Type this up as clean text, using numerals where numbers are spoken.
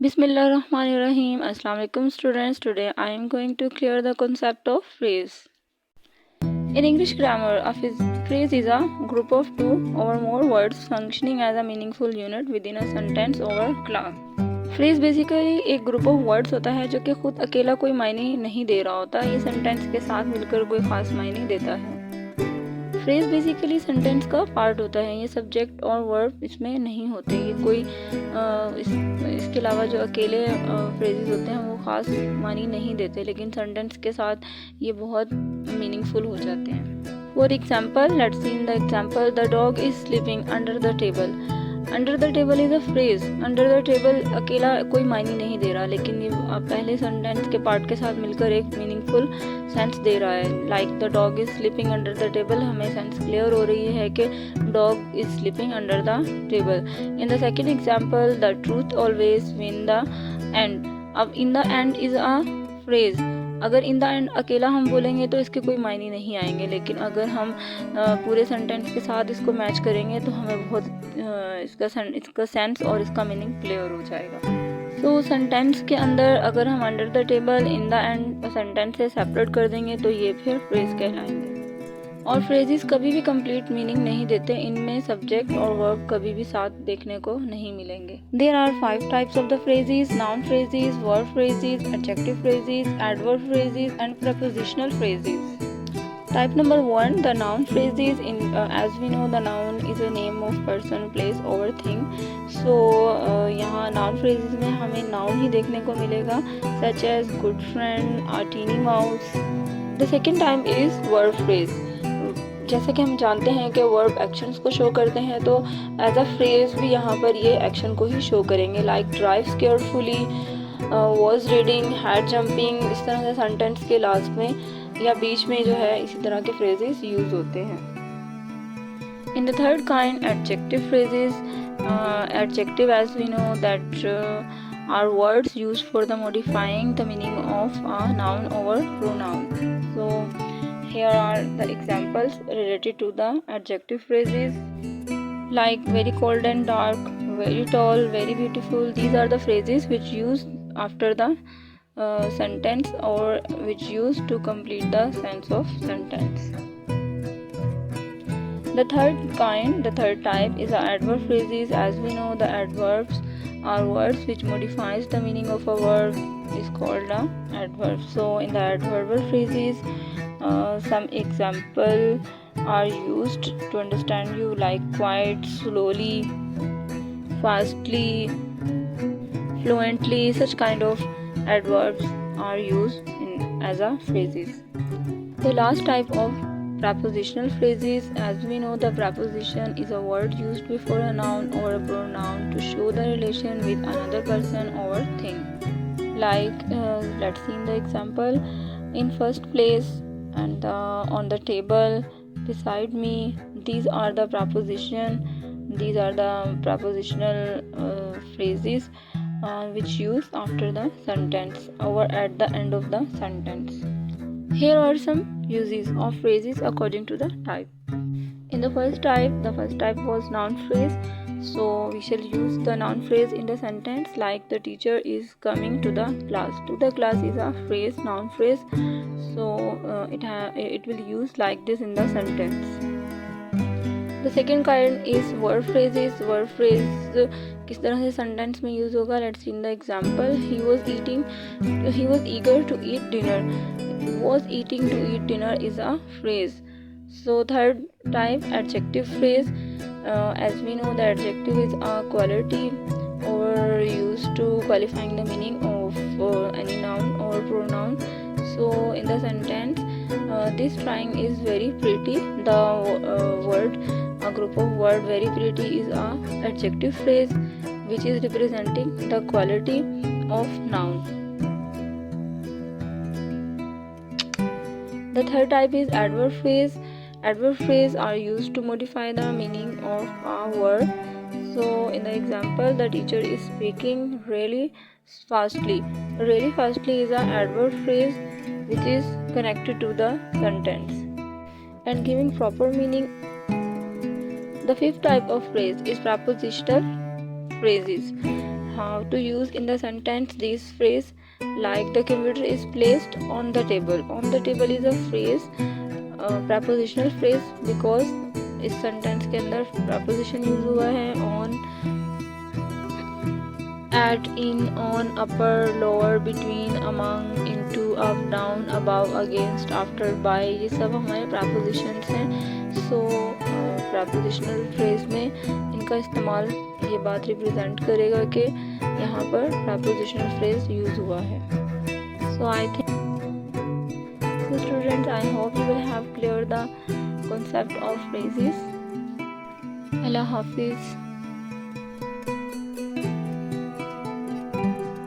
Bismillahirrahmanirrahim. Assalamu alaikum students. Today I am going to clear the concept of phrase. In English grammar, a phrase is a group of two or more words functioning as a meaningful unit within a sentence or clause. Phrase basically एक group of words होता है जो कि खुद अकेला कोई मायने नहीं दे रहा होता, ये सेंटेंस के साथ मिलकर कोई खास मायने देता है। फ्रेज बेसिकली सेंटेंस का पार्ट होता है, ये सब्जेक्ट और वर्ब इसमें नहीं होते, ये कोई इसके अलावा जो अकेले फ्रेजेस होते हैं वो ख़ास मानी नहीं देते, लेकिन सेंटेंस के साथ ये बहुत मीनिंगफुल हो जाते हैं। For example, let's see in the example, the dog is sleeping under the table. Under the table is a phrase. Under the table अकेला कोई मायने नहीं दे रहा, लेकिन ये पहले सेंटेंस के पार्ट के साथ मिलकर एक मीनिंगफुल सेंस दे रहा है। Like the dog is sleeping under the table, हमें सेंस क्लियर हो रही है कि dog is sleeping under the table. In the second example, the truth always win the end. अब in the end is a phrase. अगर in the and अकेला हम बोलेंगे तो इसके कोई मायने नहीं आएंगे, लेकिन अगर हम पूरे सेंटेंस के साथ इसको मैच करेंगे तो हमें बहुत इसका सेंस और इसका मीनिंग क्लियर हो जाएगा। तो सेंटेंस के अंदर अगर हम under the table, in the and sentence से सेपरेट कर देंगे तो ये फिर फ्रेज कहलाएंगे। और फ्रेजेस कभी भी कंप्लीट मीनिंग नहीं देते, इनमें सब्जेक्ट और वर्ब कभी भी साथ देखने को नहीं मिलेंगे। There are 5 types of the phrases: noun phrases, verb phrases, adjective phrases, adverb phrases and prepositional phrases. Type number 1, the noun phrases. As we know, the noun is a name of person, place or thing. So यहाँ noun phrases में हमें noun ही देखने को मिलेगा, such as good friend, a teeny mouse. The second type is verb phrase. जैसे कि हम जानते हैं कि वर्ब एक्शंस को शो करते हैं, तो एज अ फ्रेज भी यहाँ पर ये एक्शन को ही शो करेंगे, like drives carefully, was reading, had jumping. इस तरह से सेंटेंस के लास्ट में या बीच में जो है इसी तरह के फ्रेजेस यूज होते हैं। In the third kind, adjective phrases. Adjective, as we know that are words used for the modifying the meaning of a noun और pronoun. So here are the examples related to the adjective phrases, like very cold and dark, very tall, very beautiful. These are the phrases which used after the sentence or which used to complete the sense of sentence. The third type is the adverb phrases. As we know, the adverbs are words which modifies the meaning of a word, is called a adverb. So in the adverbial phrases, some example are used to understand you, like quiet, slowly, fastly, fluently. Such kind of adverbs are used as a phrases. The last type of prepositional phrases. As we know, the preposition is a word used before a noun or a pronoun to show the relation with another person or thing. Like let's see in the example, in first place, and on the table, beside me. These are the prepositional phrases which use after the sentence or at the end of the sentence. Here are some uses of phrases according to the type. In the first type was noun phrase. So we shall use the noun phrase in the sentence, like the teacher is coming to the class. To the class is a phrase, noun phrase. So it will use like this in the sentence. The second kind is verb phrases. Verb phrase किस तरह से sentence में use होगा? Let's see in the example. He was eager to eat dinner. Was eating to eat dinner is a phrase. So third type, adjective phrase. As we know, the adjective is a quality or used to qualifying the meaning of any noun or pronoun. So in the sentence, this drawing is very pretty. The a group of word very pretty is a adjective phrase which is representing the quality of noun. The third type is adverb phrase. Adverb phrase are used to modify the meaning of a word. So in the example, the teacher is speaking really fastly. Really fastly is an adverb phrase which is connected to the sentence and giving proper meaning. The fifth type of phrase is prepositional phrases. how to use in the sentence this phrase, like the computer is placed on the table. On the table is a phrase, prepositional phrase, because इस sentence के अंदर preposition use हुआ है on, at, in, on, upper, lower, between, among, into, up, down, above, against, after, by, ये सब हमारे prepositions हैं. So prepositional phrase में इनका इस्तेमाल ये बात रिप्रेजेंट करेगा कि यहाँ पर prepositional phrase यूज हुआ है. So I think, so students, I hope you will have cleared the concept of phrases. Allah Hafiz.